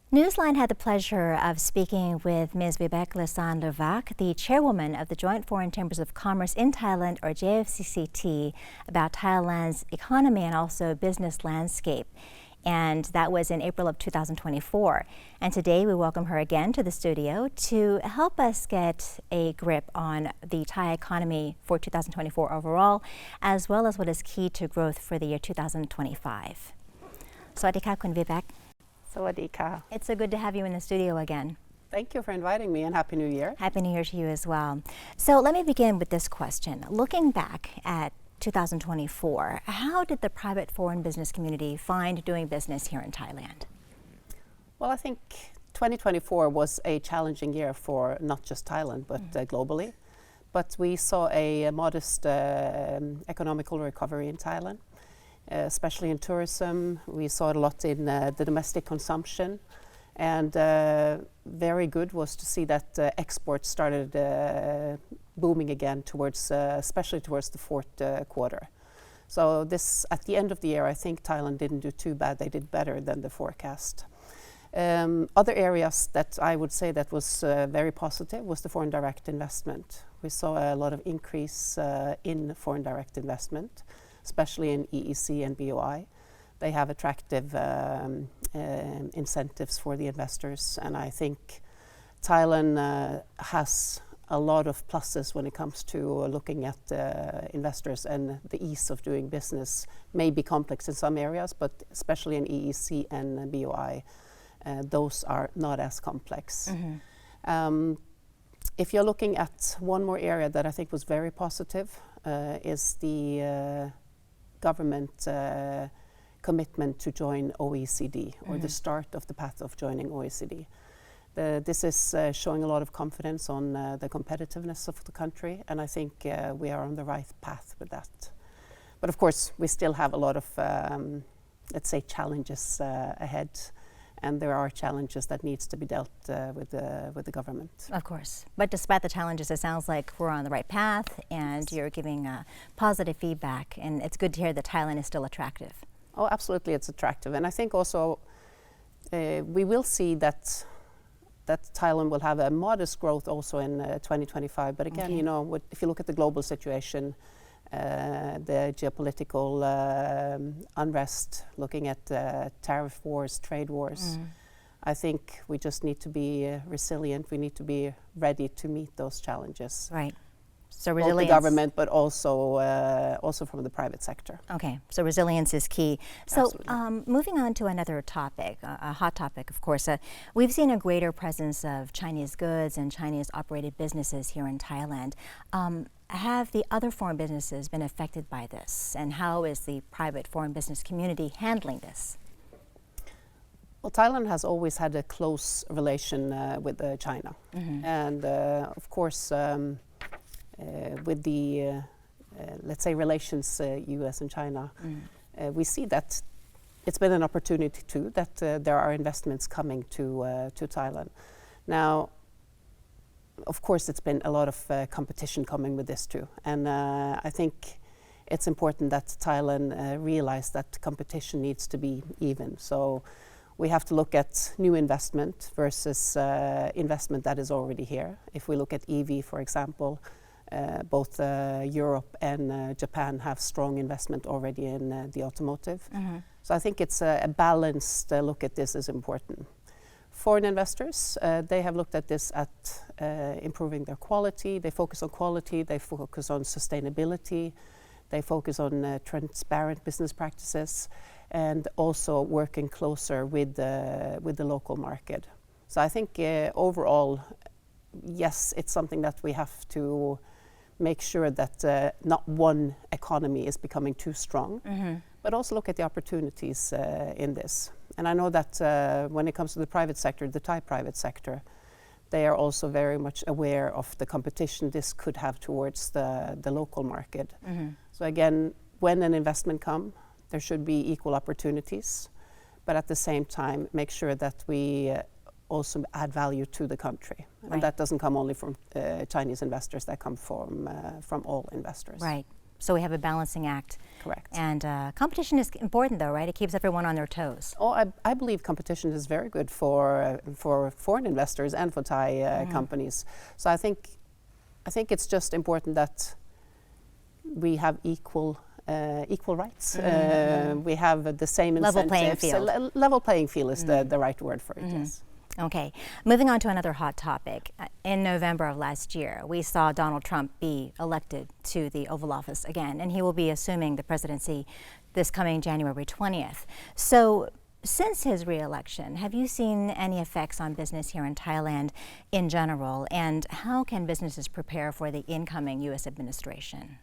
Newsline had the pleasure of speaking with Ms. Vibeke Lyssand Leirvåg, the chairwoman of the Joint Foreign Chambers of Commerce in Thailand, or JFCCT, about Thailand's economy and also business landscape. And that was in April of 2024. And today we welcome her again to the studio to help us get a grip on the Thai economy for 2024 overall, as well as what is key to growth for the year 2025. Sawadika, Kun Vibeke. Sawadika. It's so good to have you in the studio again. Thank you for inviting me, and Happy New Year. Happy New Year to you as well. So let me begin with this question. Looking back at 2024, how did the private foreign business community find doing business here in Thailand? Well, I think 2024 was a challenging year for not just Thailand, but globally. But we saw a modest economical recovery in Thailand, especially in tourism. We saw it a lot in the domestic consumption. And very good was to see that exports started booming again towards, especially towards the fourth quarter. So this, at the end of the year, I think Thailand didn't do too bad. They did better than the forecast. Other areas that I would say that was very positive was the foreign direct investment. We saw a lot of increase in foreign direct investment, especially in EEC and BOI. They have attractive incentives for the investors, and I think Thailand has a lot of pluses when it comes to looking at investors, and the ease of doing business may be complex in some areas, but especially in EEC and BOI, those are not as complex. If you're looking at one more area that I think was very positive, is the government commitment to join OECD, or the start of the path of joining OECD. This is showing a lot of confidence on the competitiveness of the country, and I think we are on the right path with that. But of course, we still have a lot of, let's say, challenges ahead, and there are challenges that needs to be dealt with the government. Of course, but despite the challenges, it sounds like we're on the right path, and you're giving positive feedback, and it's good to hear that Thailand is still attractive. Oh, absolutely, it's attractive, and I think also we will see that Thailand will have a modest growth also in 2025. But again, you know, if you look at the global situation, the geopolitical unrest, looking at tariff wars, trade wars, I think we just need to be resilient. We need to be ready to meet those challenges. Right. So resilience. Both the government, but also from the private sector. Okay, so resilience is key. So moving on to another topic, a hot topic, of course. We've seen a greater presence of Chinese goods and Chinese operated businesses here in Thailand. Have the other foreign businesses been affected by this? And how is the private foreign business community handling this? Well, Thailand has always had a close relation with China. And of course, with the, let's say, relations US and China, we see that it's been an opportunity too, that there are investments coming to Thailand. Now, of course, it's been a lot of competition coming with this too. And I think it's important that Thailand realize that competition needs to be even. So we have to look at new investment versus investment that is already here. If we look at EV, for example, both Europe and Japan have strong investment already in the automotive. So I think it's a balanced look at this is important. Foreign investors, they have looked at this at improving their quality. They focus on quality, they focus on sustainability, they focus on transparent business practices, and also working closer with the local market. So I think overall, yes, it's something that we have to make sure that not one economy is becoming too strong, but also look at the opportunities in this. And I know that when it comes to the private sector, the Thai private sector, they are also very much aware of the competition this could have towards the local market. So again, when an investment comes, there should be equal opportunities, but at the same time, make sure that we also add value to the country. Right. And that doesn't come only from Chinese investors, that come from all investors. Right. So we have a balancing act. Correct. And competition is important, though, right? It keeps everyone on their toes. Oh, I believe competition is very good for foreign investors and for Thai companies. So I think it's just important that we have equal rights. We have the same incentives. Level playing field. Level playing field is the right word for it. Yes. Okay, moving on to another hot topic. In November of last year, we saw Donald Trump be elected to the Oval Office again, and he will be assuming the presidency this coming January 20th. So since his re-election, have you seen any effects on business here in Thailand in general, and how can businesses prepare for the incoming U.S. administration?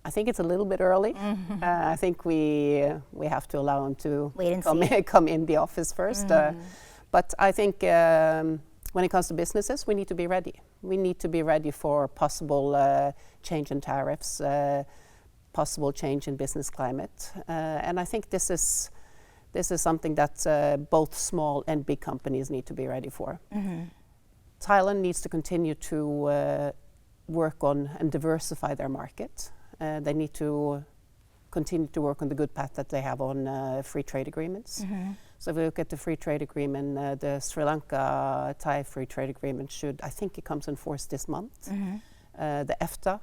I think it's a little bit early. I think we have to allow him to come in the office first. But I think when it comes to businesses, we need to be ready. We need to be ready for possible change in tariffs, possible change in business climate. And I think this is something that both small and big companies need to be ready for. Thailand needs to continue to work on and diversify their market. They need to continue to work on the good path that they have on free trade agreements. So if we look at the free trade agreement, the Sri Lanka-Thai free trade agreement I think it comes in force this month. The EFTA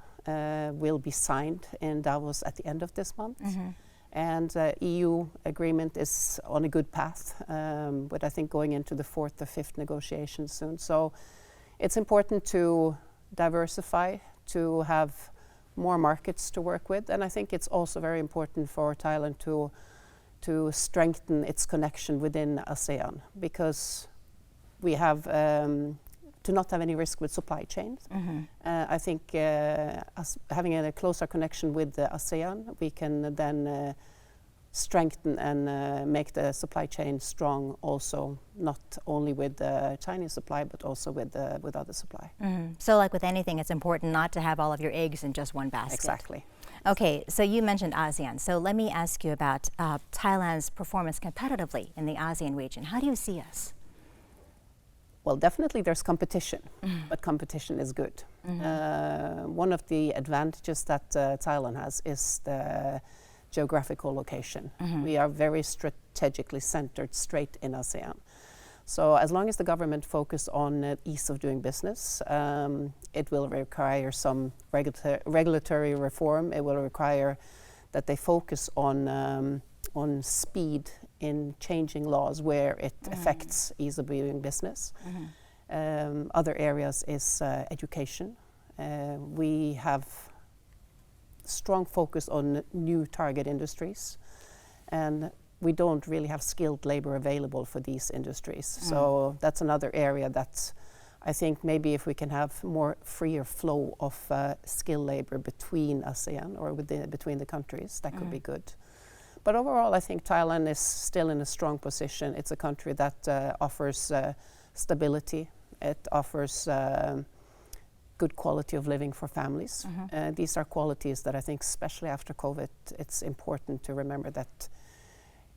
will be signed in Davos at the end of this month. And EU agreement is on a good path, but I think going into the 4th or 5th negotiations soon. So it's important to diversify, to have more markets to work with. And I think it's also very important for Thailand to strengthen its connection within ASEAN, because we have to not have any risk with supply chains. I think having a closer connection with the ASEAN, we can then strengthen and make the supply chain strong, also not only with the Chinese supply but also with other supply. So like with anything, it's important not to have all of your eggs in just one basket. Exactly. Okay, so you mentioned ASEAN. So let me ask you about Thailand's performance competitively in the ASEAN region. How do you see us? Well, definitely there's competition, but competition is good. One of the advantages that Thailand has is the geographical location. We are very strategically centered straight in ASEAN. So as long as the government focus on ease of doing business, it will require some regulatory reform. It will require that they focus on speed in changing laws where it affects ease of doing business. Other areas is education. We have strong focus on new target industries, and we don't really have skilled labor available for these industries. So that's another area that I think maybe if we can have more freer flow of skilled labor between ASEAN or between the countries, that could be good. But overall, I think Thailand is still in a strong position. It's a country that offers stability. It offers good quality of living for families. These are qualities that I think, especially after COVID, it's important to remember that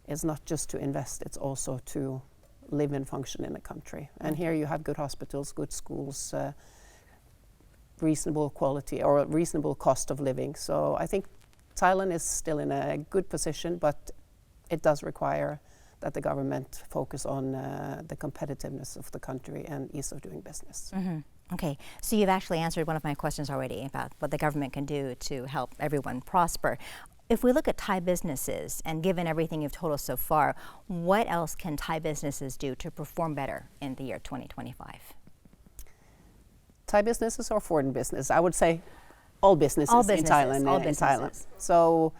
it's not just to invest, it's also to live and function in a country. And here you have good hospitals, good schools, reasonable quality or reasonable cost of living. So I think Thailand is still in a good position, but it does require that the government focus on the competitiveness of the country and ease of doing business. Okay, so you've actually answered one of my questions already about what the government can do to help everyone prosper. If we look at Thai businesses, and given everything you've told us so far, what else can Thai businesses do to perform better in the year 2025? Thai businesses or foreign business? I would say all businesses in Thailand. So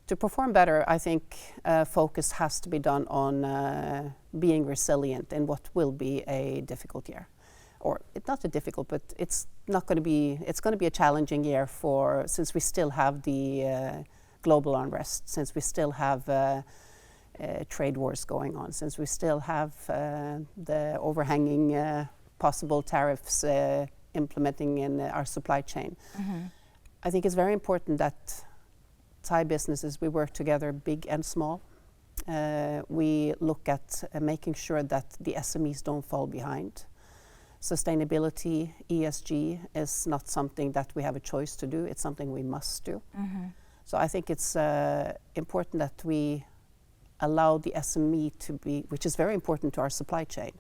to perform better, I think focus has to be done on being resilient in what will be a difficult year. Or it's not a difficult, but it's going to be a challenging year since we still have the global unrest, since we still have trade wars going on, since we still have the overhanging possible tariffs implementing in our supply chain. I think it's very important that Thai businesses, we work together, big and small. We look at making sure that the SMEs don't fall behind. sustainability, ESG, is not something that we have a choice to do. It's something we must do. So I think it's important that we allow the SME to be, which is very important to our supply chain.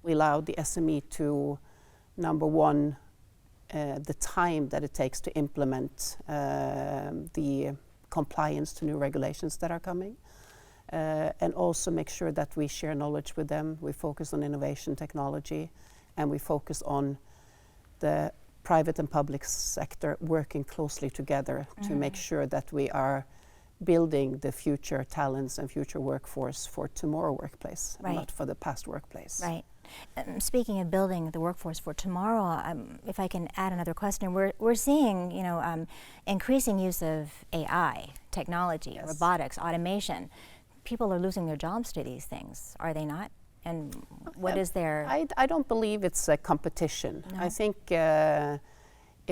We allow the SME to, number one, the time that it takes to implement the compliance to new regulations that are coming, and also make sure that we share knowledge with them. We focus on innovation technology, and we focus on the private and public sector working closely together to make sure that we are building the future talents and future workforce for tomorrow workplace, right. not for the past workplace. Right. Speaking of building the workforce for tomorrow, if I can add another question, we're seeing, you know, increasing use of AI, technology, Yes. robotics, automation. People are losing their jobs to these things, are they not? And what is their... I don't believe it's a competition. No? I think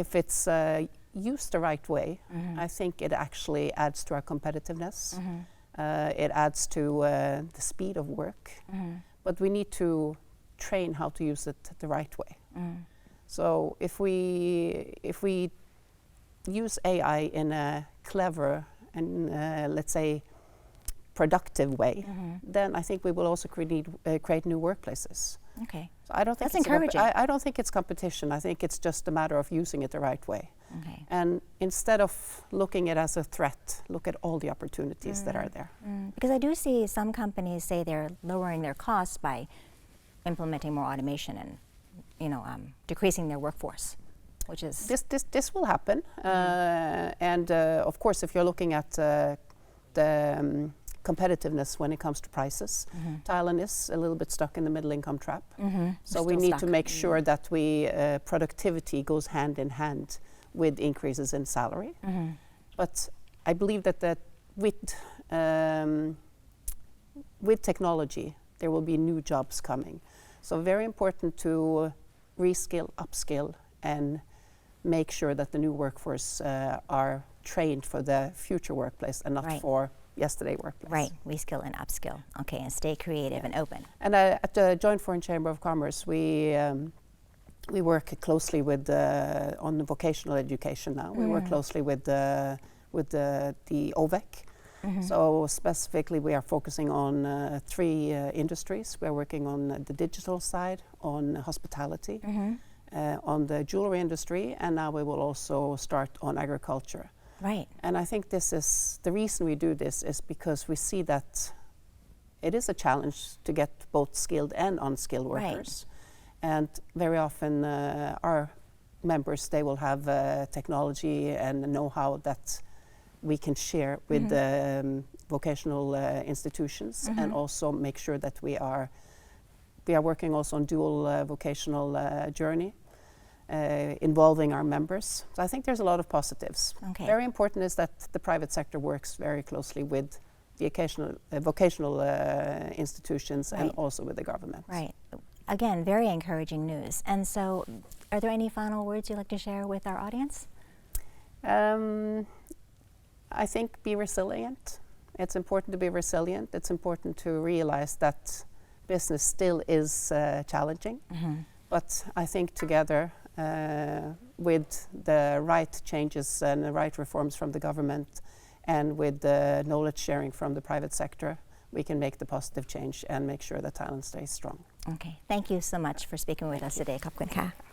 if it's used the right way, I think it actually adds to our competitiveness. It adds to the speed of work. But we need to train how to use it the right way. So if we use AI in a clever and let's say productive way, then I think we will also create new workplaces. Okay. So I don't think That's encouraging. I don't think it's competition. I think it's just a matter of using it the right way. Okay. And instead of looking at it as a threat, look at all the opportunities that are there. Because I do see some companies say they're lowering their costs by implementing more automation and, you know, decreasing their workforce, which is... This will happen. And of course, if you're looking at the competitiveness when it comes to prices, Thailand is a little bit stuck in the middle income trap. So we need to make sure that productivity goes hand in hand with increases in salary. But I believe that with technology, there will be new jobs coming. So very important to reskill, upskill, and make sure that the new workforce are trained for the future workplace and not Right. for yesterday workplace. Right, reskill and upskill. Okay, and stay creative and open. And at the Joint Foreign Chamber of Commerce, we work closely with on the vocational education now. We work closely with the OVEC. So specifically, we are focusing on 3 industries. We are working on the digital side, on hospitality, on the jewelry industry, and now we will also start on agriculture. Right. And I think this is the reason we do this is because we see that it is a challenge to get both skilled and unskilled workers. Right. And very often our members, they will have technology and know-how that we can share with the vocational institutions, and also make sure that we are working also on dual vocational journey, involving our members. So I think there's a lot of positives. Okay. Very important is that the private sector works very closely with the vocational institutions, Right. and also with the government. Right. Again, very encouraging news. And so, are there any final words you'd like to share with our audience? I think be resilient. It's important to be resilient. It's important to realize that business still is challenging. But I think together with the right changes and the right reforms from the government, and with the knowledge sharing from the private sector, we can make the positive change and make sure that Thailand stays strong. Okay. Thank you so much for speaking with us today. ขอบคุณค่ะ